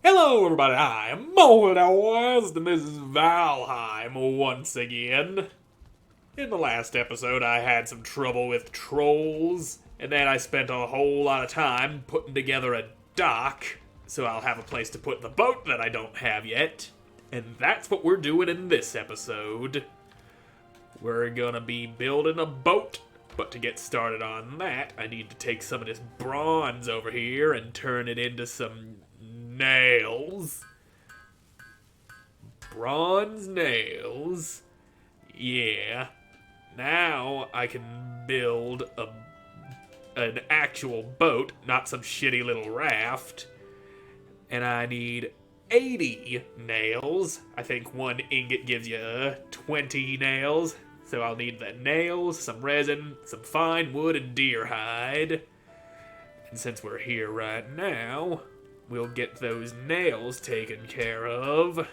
Hello everybody, I am Moldy, and this is Valheim once again. In the last episode I had some trouble with trolls, and then I spent a whole lot of time putting together a dock, so I'll have a place to put the boat that I don't have yet. And that's what we're doing in this episode. We're gonna be building a boat, but to get started on that, I need to take some of this bronze over here and turn it into some nails. Bronze nails. Yeah. Now I can build an actual boat, not some shitty little raft. And I need 80 nails. I think one ingot gives you 20 nails. So I'll need the nails, some resin, some fine wood, and deer hide. And since we're here right now, we'll get those nails taken care of.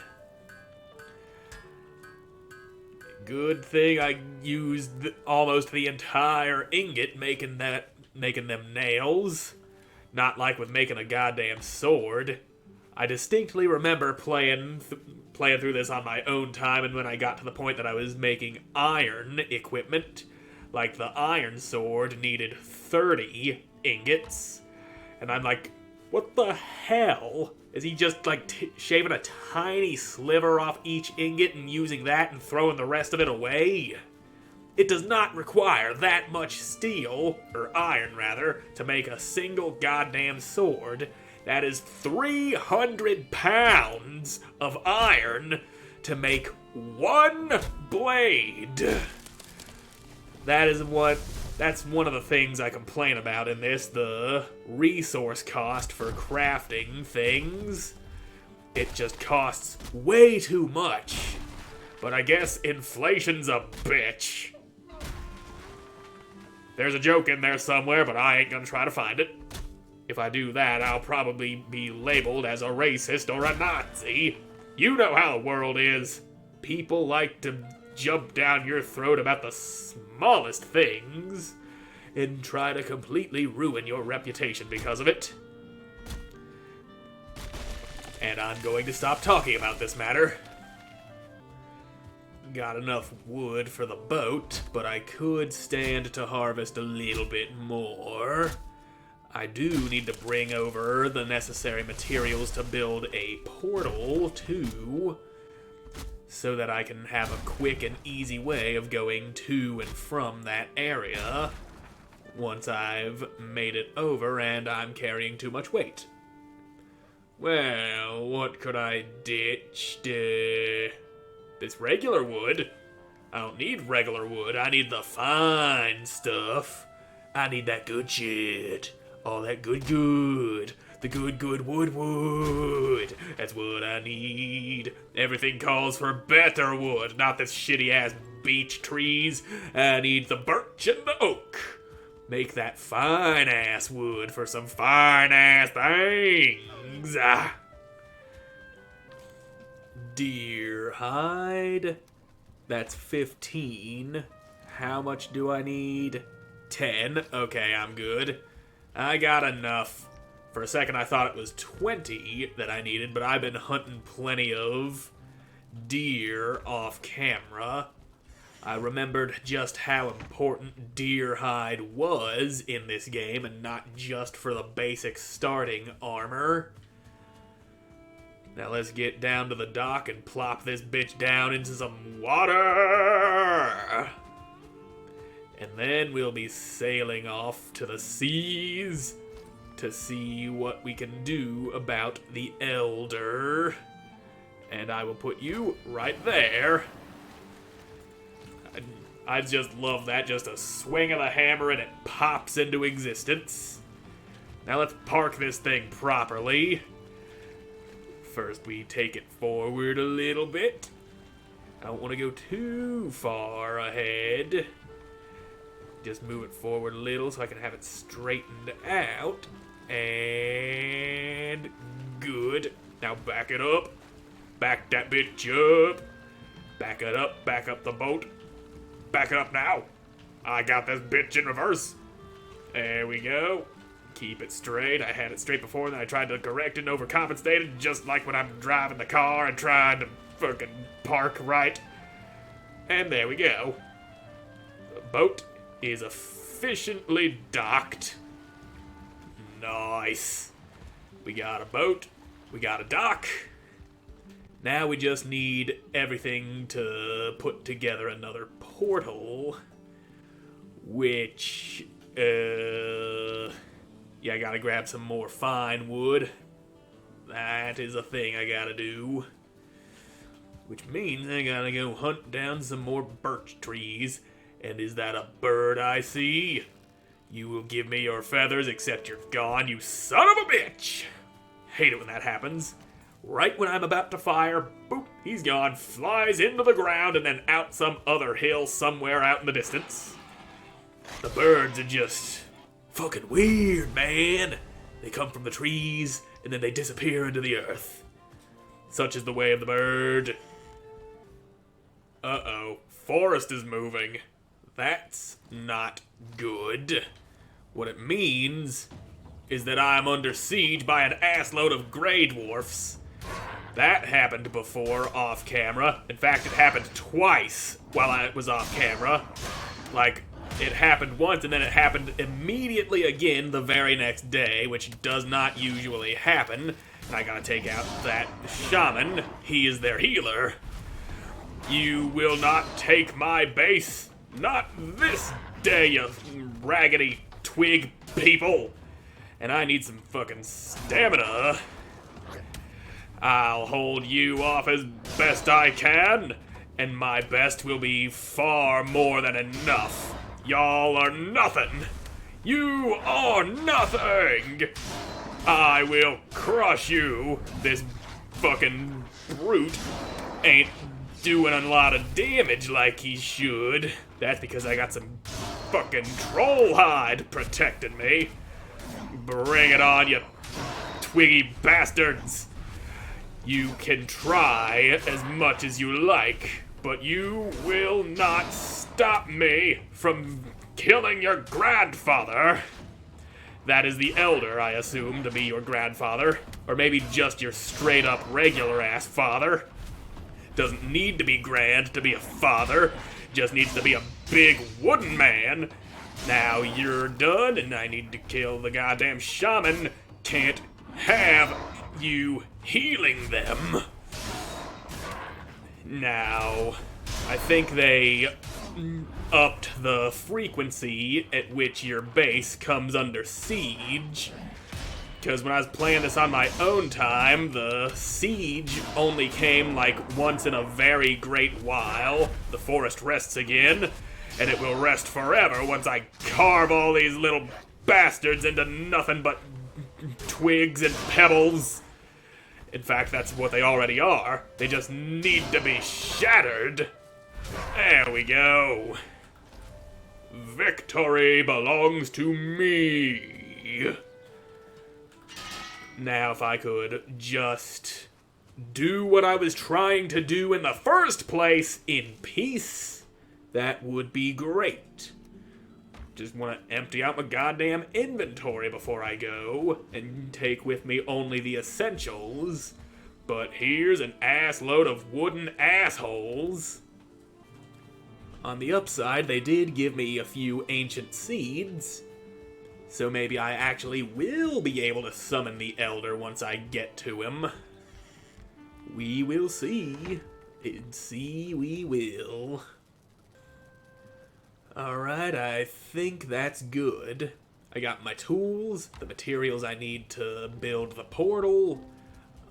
Good thing I used almost the entire ingot making them nails. Not like with making a goddamn sword. I distinctly remember playing through this on my own time, and when I got to the point that I was making iron equipment, like the iron sword needed 30 ingots, and I'm like, what the hell? Is he just like shaving a tiny sliver off each ingot and using that and throwing the rest of it away? It does not require that much steel, or iron rather, to make a single goddamn sword. That is 300 pounds of iron to make one blade. That's one of the things I complain about in this, the resource cost for crafting things. It just costs way too much. But I guess inflation's a bitch. There's a joke in there somewhere, but I ain't gonna try to find it. If I do that, I'll probably be labeled as a racist or a Nazi. You know how the world is. People like to jump down your throat about the smallest things and try to completely ruin your reputation because of it. And I'm going to stop talking about this matter. Got enough wood for the boat, but I could stand to harvest a little bit more. I do need to bring over the necessary materials to build a portal, too, so that I can have a quick and easy way of going to and from that area once I've made it over and I'm carrying too much weight. Well, what could I ditch? This regular wood? I don't need regular wood. I need the fine stuff. I need that good shit. All that good. The good wood. That's what I need. Everything calls for better wood, not this shitty-ass beech trees. I need the birch and the oak. Make that fine-ass wood for some fine-ass things. Deer hide. That's 15. How much do I need? 10. Okay, I'm good. I got enough. For a second I thought it was 20 that I needed, but I've been hunting plenty of deer off camera. I remembered just how important deer hide was in this game, and not just for the basic starting armor. Now let's get down to the dock and plop this bitch down into some water. And then we'll be sailing off to the seas to see what we can do about the Elder. And I will put you right there. I just love that. Just a swing of the hammer and it pops into existence. Now let's park this thing properly. First we take it forward a little bit. I don't want to go too far ahead. Just move it forward a little so I can have it straightened out. And good. Now back it up. Back that bitch up. Back it up. Back up the boat. Back it up now. I got this bitch in reverse. There we go. keep it straight. I had it straight before, then I tried to correct it and overcompensate it, just like when I'm driving the car and trying to fucking park right. And there we go. The boat is efficiently docked. Nice. We got a boat. We got a dock. Now we just need everything to put together another portal. Which, yeah, I gotta grab some more fine wood. That is a thing I gotta do. Which means I gotta go hunt down some more birch trees. And is that a bird I see? You will give me your feathers, except you're gone, you son of a bitch! Hate it when that happens. Right when I'm about to fire, boop, he's gone, flies into the ground, and then out some other hill somewhere out in the distance. The birds are just fucking weird, man. They come from the trees, and then they disappear into the earth. Such is the way of the bird. Uh-oh, forest is moving. That's not good. What it means is that I'm under siege by an assload of gray dwarfs. That happened before, off camera. In fact, it happened twice while I was off camera. Like, it happened once and then it happened immediately again the very next day, which does not usually happen. And I gotta take out that shaman. He is their healer. You will not take my base. Not this day, you raggedy twig people. And I need some fucking stamina. I'll hold you off as best I can, and my best will be far more than enough. Y'all are nothing. You are nothing. I will crush you. This fucking brute ain't doing a lot of damage like he should. That's because I got some fucking troll hide protecting me. Bring it on, you twiggy bastards. You can try as much as you like, but you will not stop me from killing your grandfather. That is the elder, I assume, to be your grandfather. Or maybe just your straight-up regular-ass father. Doesn't need to be grand to be a father. Just needs to be a big wooden man. Now you're done, and I need to kill the goddamn shaman. Can't have you healing them. Now, I think they upped the frequency at which your base comes under siege. Because when I was playing this on my own time, the siege only came like once in a very great while. The forest rests again, and it will rest forever once I carve all these little bastards into nothing but twigs and pebbles. In fact, that's what they already are. They just need to be shattered. There we go. Victory belongs to me. Now, if I could just do what I was trying to do in the first place in peace, that would be great. Just want to empty out my goddamn inventory before I go and take with me only the essentials. But here's an ass load of wooden assholes. On the upside, they did give me a few ancient seeds. So maybe I actually will be able to summon the Elder once I get to him. We will see. See, we will. Alright, I think that's good. I got my tools, the materials I need to build the portal,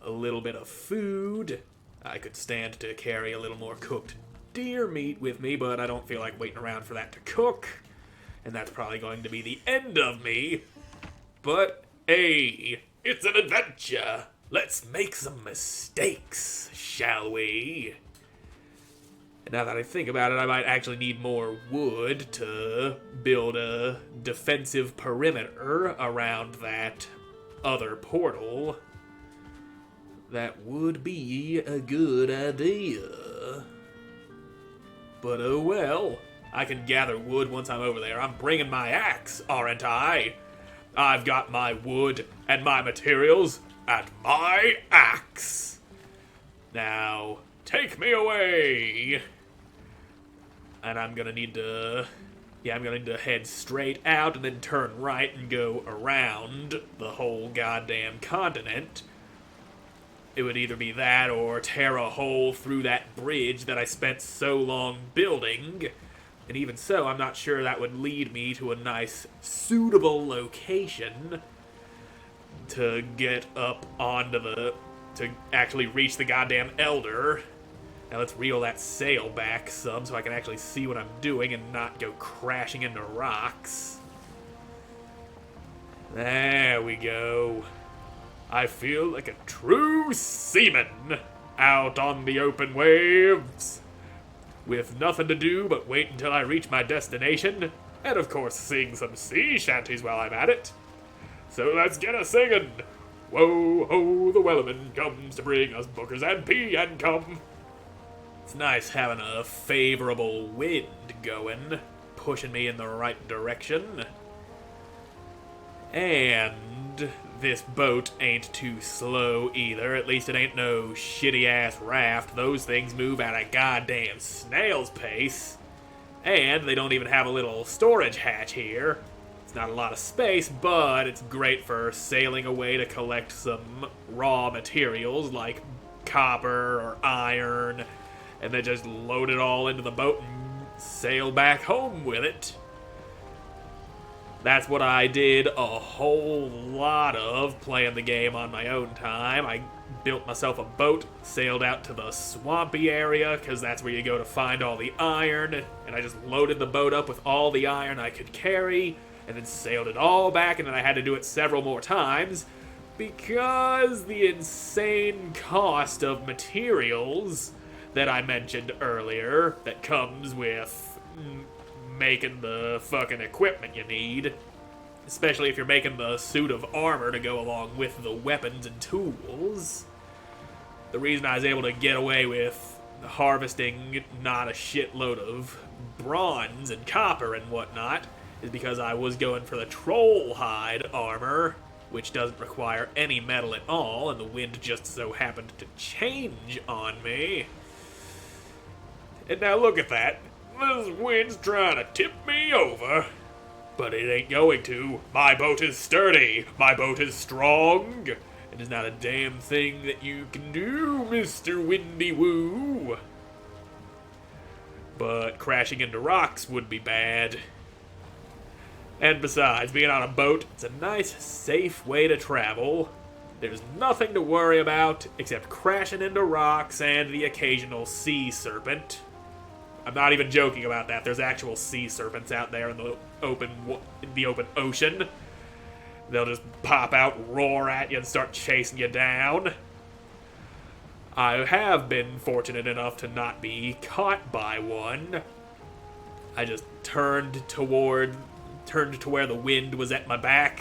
a little bit of food. I could stand to carry a little more cooked deer meat with me, but I don't feel like waiting around for that to cook. And that's probably going to be the end of me. But, hey, it's an adventure. Let's make some mistakes, shall we? And now that I think about it, I might actually need more wood to build a defensive perimeter around that other portal. That would be a good idea. But oh well. I can gather wood once I'm over there. I'm bringing my axe, aren't I? I've got my wood and my materials and my axe. Now, take me away. And I'm gonna need to head straight out and then turn right and go around the whole goddamn continent. It would either be that or tear a hole through that bridge that I spent so long building. And even so, I'm not sure that would lead me to a nice, suitable location to get up to actually reach the goddamn Elder. Now let's reel that sail back some so I can actually see what I'm doing and not go crashing into rocks. There we go. I feel like a true seaman out on the open waves, with nothing to do but wait until I reach my destination, and of course sing some sea shanties while I'm at it. So let's get a singing. Whoa ho, the Wellerman comes to bring us bookers and pea and cum. It's nice having a favorable wind going, pushing me in the right direction. And this boat ain't too slow either. At least it ain't no shitty-ass raft. Those things move at a goddamn snail's pace. And they don't even have a little storage hatch here. It's not a lot of space, but it's great for sailing away to collect some raw materials like copper or iron, and then just load it all into the boat and sail back home with it. That's what I did a whole lot of playing the game on my own time. I built myself a boat, sailed out to the swampy area, because that's where you go to find all the iron, and I just loaded the boat up with all the iron I could carry, and then sailed it all back, and then I had to do it several more times, because the insane cost of materials that I mentioned earlier that comes with making the fucking equipment you need, especially if you're making the suit of armor to go along with the weapons and tools. The reason I was able to get away with harvesting not a shitload of bronze and copper and whatnot is because I was going for the troll hide armor, which doesn't require any metal at all, and the wind just so happened to change on me. And now look at that. This wind's trying to tip me over, but it ain't going to. My boat is sturdy. My boat is strong. And there's not a damn thing that you can do, Mr. Windy Woo. But crashing into rocks would be bad. And besides, being on a boat, it's a nice, safe way to travel. There's nothing to worry about except crashing into rocks and the occasional sea serpent. I'm not even joking about that. There's actual sea serpents out there in the open ocean. They'll just pop out, roar at you, and start chasing you down. I have been fortunate enough to not be caught by one. I just turned to where the wind was at my back,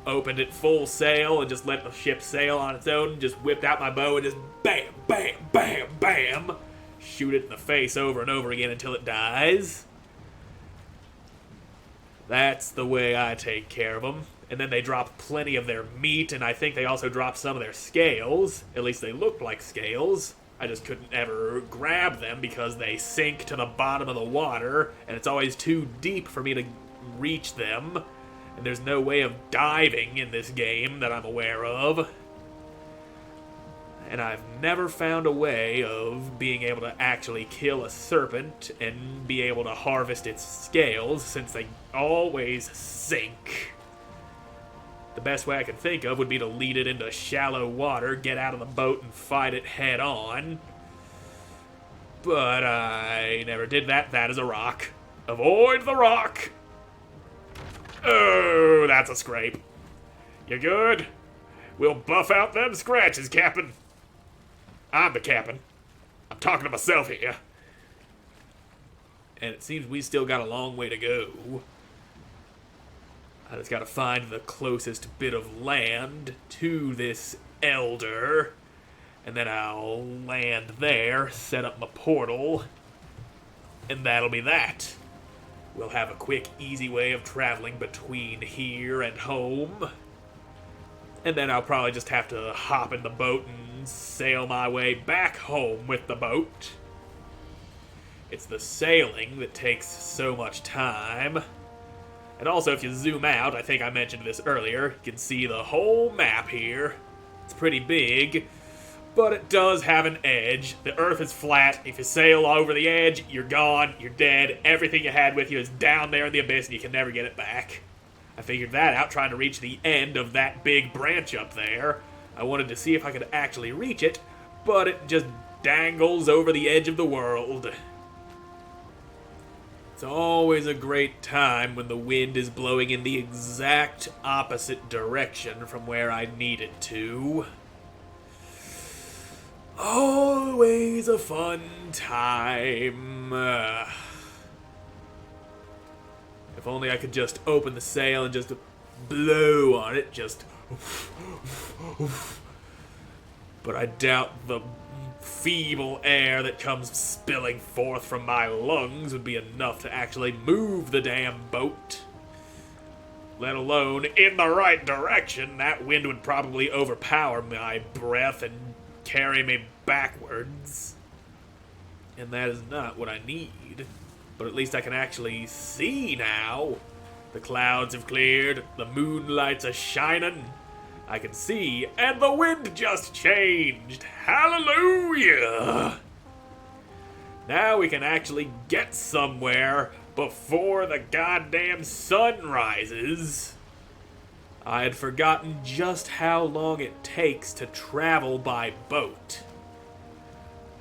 opened it full sail, and just let the ship sail on its own, just whipped out my bow and just bam, bam, bam, bam, shoot it in the face over and over again until it dies. That's the way I take care of them. And then they drop plenty of their meat, and I think they also drop some of their scales. At least they looked like scales. I just couldn't ever grab them because they sink to the bottom of the water, and it's always too deep for me to reach them. And there's no way of diving in this game that I'm aware of. And I've never found a way of being able to actually kill a serpent and be able to harvest its scales, since they always sink. The best way I can think of would be to lead it into shallow water, get out of the boat, and fight it head on. But I never did that. That is a rock. Avoid the rock! Oh, that's a scrape. You good? We'll buff out them scratches, Captain. I'm the captain. I'm talking to myself here. And it seems we still got a long way to go. I just gotta find the closest bit of land to this elder, and then I'll land there, set up my portal, and that'll be that. we'll have a quick, easy way of traveling between here and home. And then I'll probably just have to hop in the boat and sail my way back home with the boat. It's the sailing that takes so much time. And also, if you zoom out, I think I mentioned this earlier, you can see the whole map here. It's pretty big, but it does have an edge. The Earth is flat. If you sail over the edge, you're gone, you're dead. Everything you had with you is down there in the abyss, and you can never get it back. I figured that out trying to reach the end of that big branch up there. I wanted to see if I could actually reach it, but it just dangles over the edge of the world. It's always a great time when the wind is blowing in the exact opposite direction from where I need it to. Always a fun time. If only I could just open the sail and just blow on it, just... But I doubt the feeble air that comes spilling forth from my lungs would be enough to actually move the damn boat. Let alone in the right direction. That wind would probably overpower my breath and carry me backwards. And that is not what I need. But at least I can actually see now. The clouds have cleared, the moonlights are shining. I can see, and the wind just changed. Hallelujah! Now we can actually get somewhere before the goddamn sun rises. I had forgotten just how long it takes to travel by boat.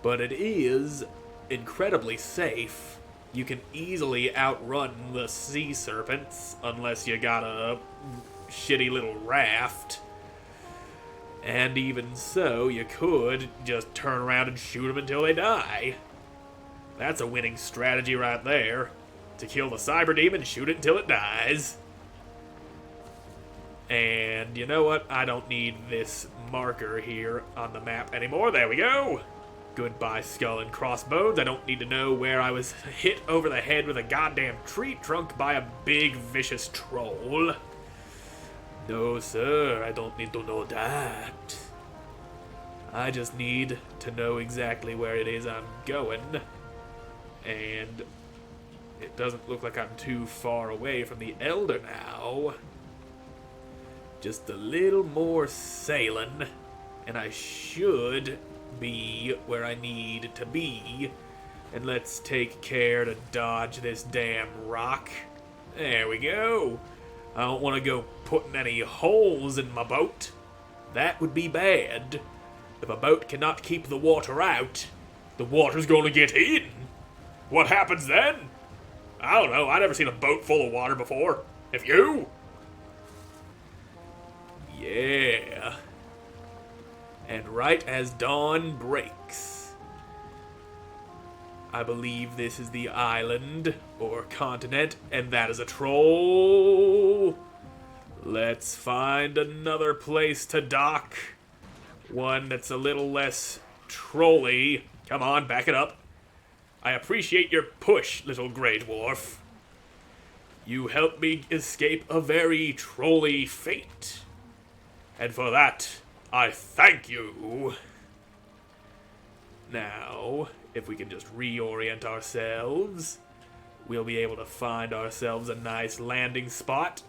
But it is incredibly safe. You can easily outrun the sea serpents, unless you got a shitty little raft. And even so, you could just turn around and shoot them until they die. That's a winning strategy right there. To kill the cyber demon, shoot it until it dies. And you know what? I don't need this marker here on the map anymore. There we go. Goodbye, skull and crossbones. I don't need to know where I was hit over the head with a goddamn tree trunk by a big, vicious troll. No, sir, I don't need to know that. I just need to know exactly where it is I'm going. And it doesn't look like I'm too far away from the Elder now. Just a little more sailing, and I should be where I need to be. And let's take care to dodge this damn rock. There we go. I don't want to go putting any holes in my boat. That would be bad. If a boat cannot keep the water out, the water's going to get in. What happens then? I don't know. I've never seen a boat full of water before. Have you? Yeah. And right as dawn breaks, I believe this is the island or continent, and that is a troll. Let's find another place to dock. One that's a little less trolly. Come on, back it up. I appreciate your push, little Grey Dwarf. You helped me escape a very trolly fate. And for that, I thank you. Now, if we can just reorient ourselves, we'll be able to find ourselves a nice landing spot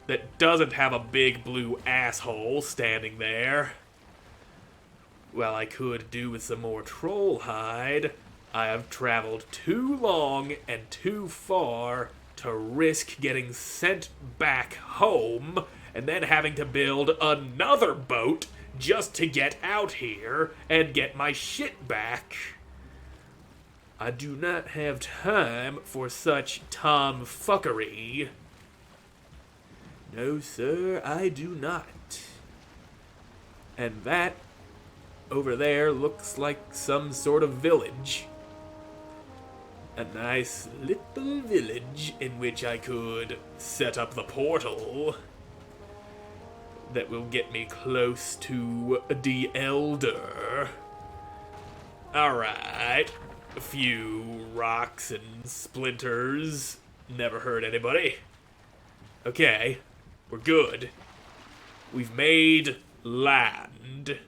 that doesn't have a big blue asshole standing there. Well, I could do with some more troll hide. I have traveled too long and too far to risk getting sent back home and then having to build another boat just to get out here and get my shit back. I do not have time for such tomfuckery. No, sir, I do not. And that over there looks like some sort of village. A nice little village in which I could set up the portal that will get me close to the Elder. Alright, a few rocks and splinters. never hurt anybody. Okay, we're good. We've made land.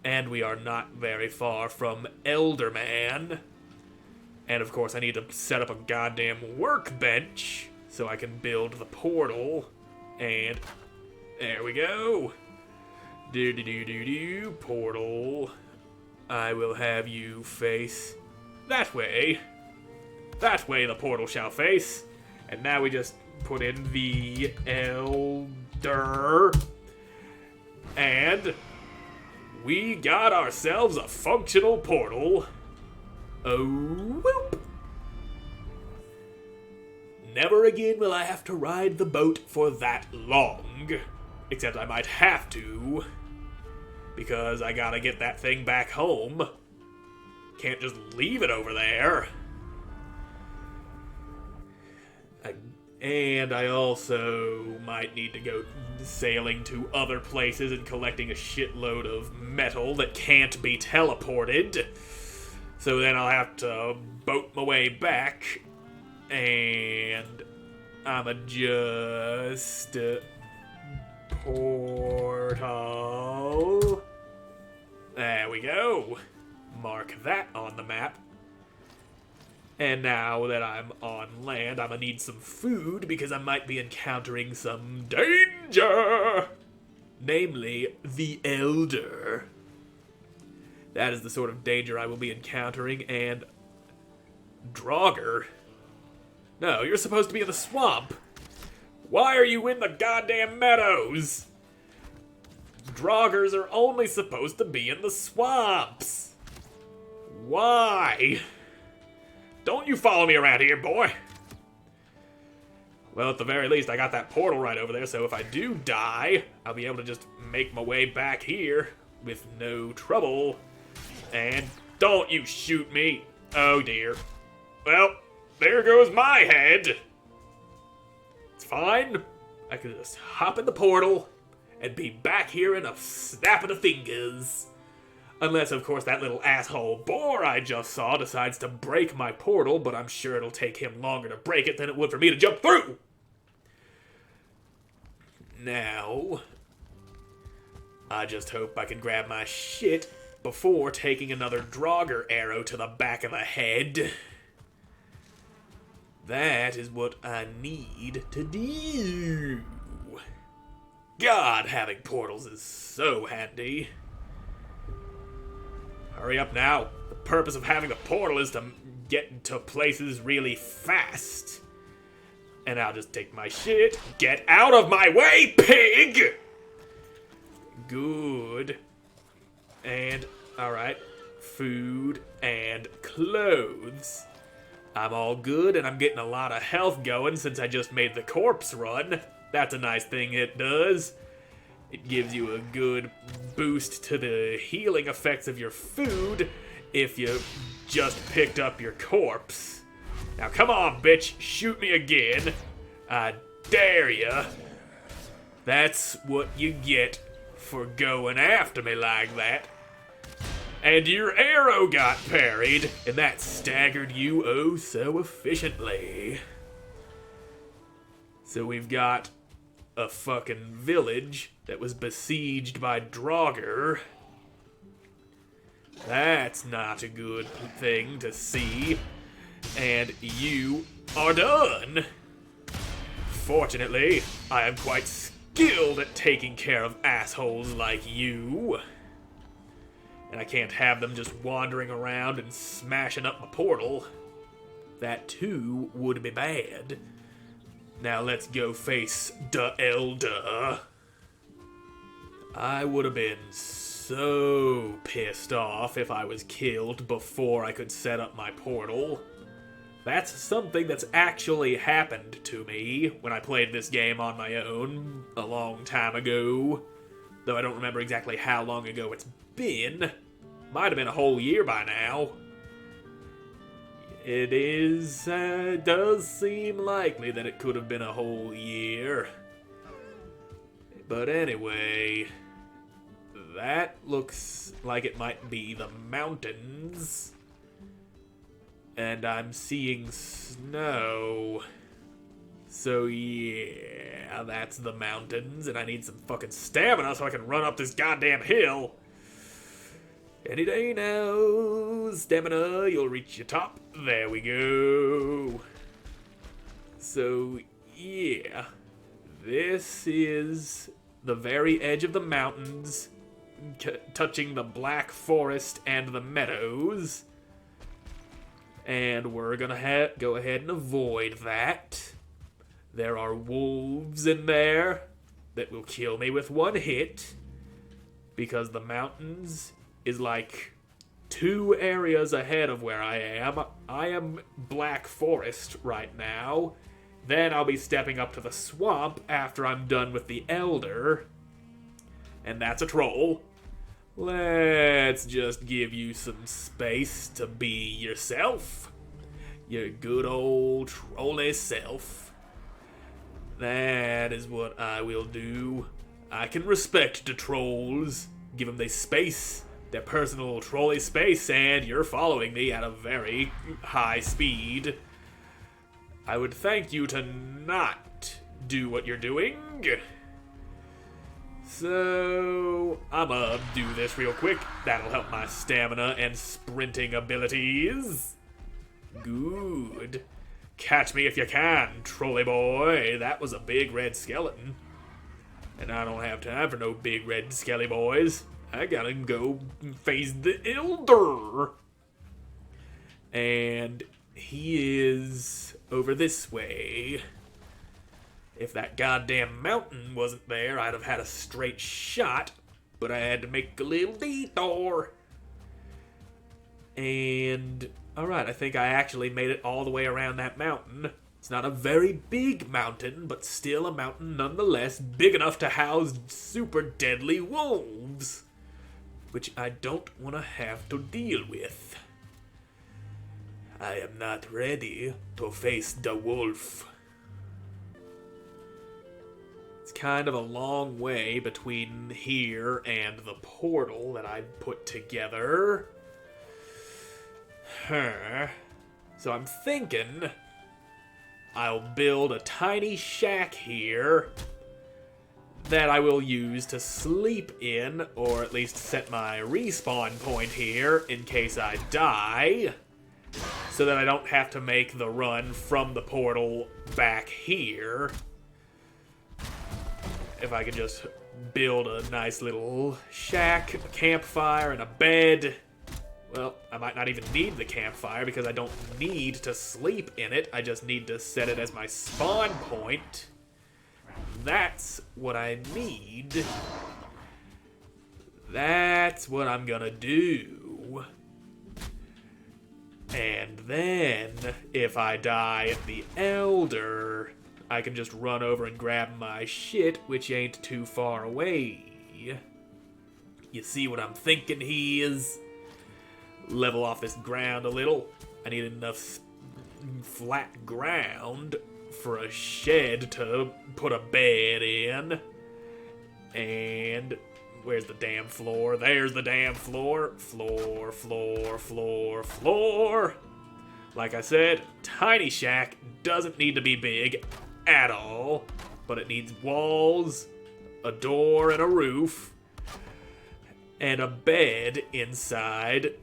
And we are not very far from Elderman. And of course I need to set up a goddamn workbench so I can build the portal. And there we go. Portal. I will have you face that way. That way the portal shall face. And now we just put in the Elder. And we got ourselves a functional portal. Oh, whoop. Never again will I have to ride the boat for that long. Except I might have to. Because I gotta get that thing back home. Can't just leave it over there. And I also might need to go sailing to other places and collecting a shitload of metal that can't be teleported. So then I'll have to boat my way back. And I'm just portal. There we go. Mark that on the map. And now that I'm on land, I'm gonna need some food because I might be encountering some danger. Namely, the Elder. That is the sort of danger I will be encountering, and Draugr. No, you're supposed to be in the swamp. Why are you in the goddamn meadows? Draugrs are only supposed to be in the swamps. Why? Don't you follow me around here, boy. Well, at the very least, I got that portal right over there, so if I do die, I'll be able to just make my way back here with no trouble. And don't you shoot me. Oh, dear. Well, there goes my head. It's fine. I can just hop in the portal and be back here in a snap of the fingers. Unless, of course, that little asshole boar I just saw decides to break my portal, but I'm sure it'll take him longer to break it than it would for me to jump through. Now, I just hope I can grab my shit before taking another Draugr arrow to the back of the head. That is what I need to do. God, having portals is so handy. Hurry up now. The purpose of having a portal is to get to places really fast. And I'll just take my shit. Get out of my way, pig! Good. And, alright. Food and clothes. I'm all good, and I'm getting a lot of health going since I just made the corpse run. That's a nice thing it does. It gives you a good boost to the healing effects of your food if you just picked up your corpse. Now come on, bitch, shoot me again. I dare ya. That's what you get for going after me like that. And your arrow got parried, and that staggered you oh so efficiently. So we've got a fucking village that was besieged by Draugr. That's not a good thing to see. And you are done. Fortunately, I am quite skilled at taking care of assholes like you. And I can't have them just wandering around and smashing up my portal. That too would be bad. Now let's go face the Elder. I would have been so pissed off if I was killed before I could set up my portal. That's something that's actually happened to me when I played this game on my own a long time ago. Though I don't remember exactly how long ago it's been. Might have been a whole year by now. It does seem likely that it could have been a whole year. But anyway, that looks like it might be the mountains. And I'm seeing snow. So yeah, that's the mountains, and I need some fucking stamina so I can run up this goddamn hill. Any day now, stamina, you'll reach your top. There we go. So yeah, this is the very edge of the mountains, touching the black forest and the meadows. And we're gonna go ahead and avoid that. There are wolves in there that will kill me with one hit, because the mountains is like 2 areas ahead of where I am. I am Black Forest right now. Then I'll be stepping up to the swamp after I'm done with the Elder. And that's a troll. Let's just give you some space to be yourself. Your good old trolly self. That is what I will do. I can respect the trolls. Give them their space, their personal trolley space, and you're following me at a very high speed. I would thank you to not do what you're doing. So, I'ma do this real quick. That'll help my stamina and sprinting abilities. Good. Catch me if you can, trolley boy. That was a big red skeleton. And I don't have time for no big red skelly boys. I gotta go face the Elder. And he is over this way. If that goddamn mountain wasn't there, I'd have had a straight shot. But I had to make a little detour. And alright, I think I actually made it all the way around that mountain. It's not a very big mountain, but still a mountain nonetheless, big enough to house super deadly wolves. Which I don't want to have to deal with. I am not ready to face the wolf. It's kind of a long way between here and the portal that I put together. So I'm thinking I'll build a tiny shack here that I will use to sleep in, or at least set my respawn point here in case I die, so that I don't have to make the run from the portal back here. If I could just build a nice little shack, a campfire, and a bed. Well, I might not even need the campfire because I don't need to sleep in it. I just need to set it as my spawn point. That's what I need. That's what I'm gonna do. And then, if I die at the Elder, I can just run over and grab my shit, which ain't too far away. You see what I'm thinking he is? Level off this ground a little. I need enough flat ground for a shed to put a bed in. And where's the damn floor? There's the damn floor. Floor, floor, floor, floor. Like I said, tiny shack doesn't need to be big at all, but it needs walls, a door and a roof, and a bed inside.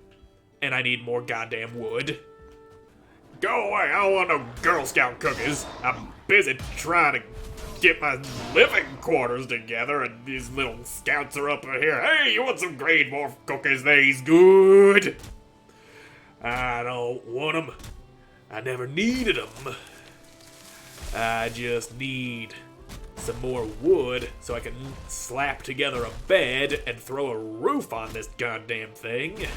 And I need more goddamn wood. Go away, I don't want no Girl Scout cookies. I'm busy trying to get my living quarters together, and these little scouts are up here. Hey, you want some Grade Morph cookies? They's good. I don't want them. I never needed them. I just need some more wood so I can slap together a bed and throw a roof on this goddamn thing.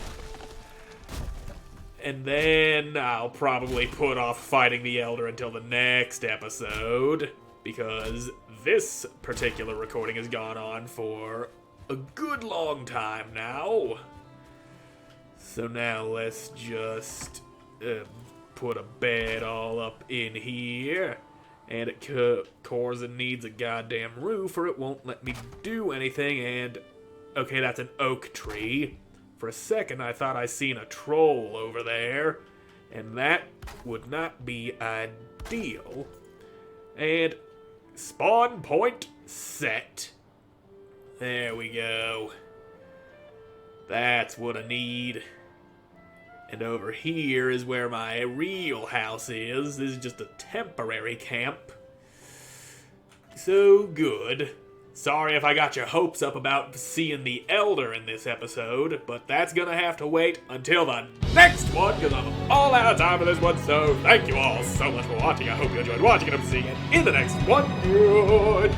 And then I'll probably put off fighting the Elder until the next episode, because this particular recording has gone on for a good long time now. So now let's just put a bed all up in here. And it Corzin needs a goddamn roof or it won't let me do anything. And okay, that's an oak tree. For a second, I thought I seen a troll over there. and that would not be ideal. And spawn point set. There we go. That's what I need. And over here is where my real house is. This is just a temporary camp. So good. Sorry if I got your hopes up about seeing the Elder in this episode, but that's gonna have to wait until the next one, because I'm all out of time for this one, so thank you all so much for watching. I hope you enjoyed watching, and I'm seeing you in the next one. Goodbye!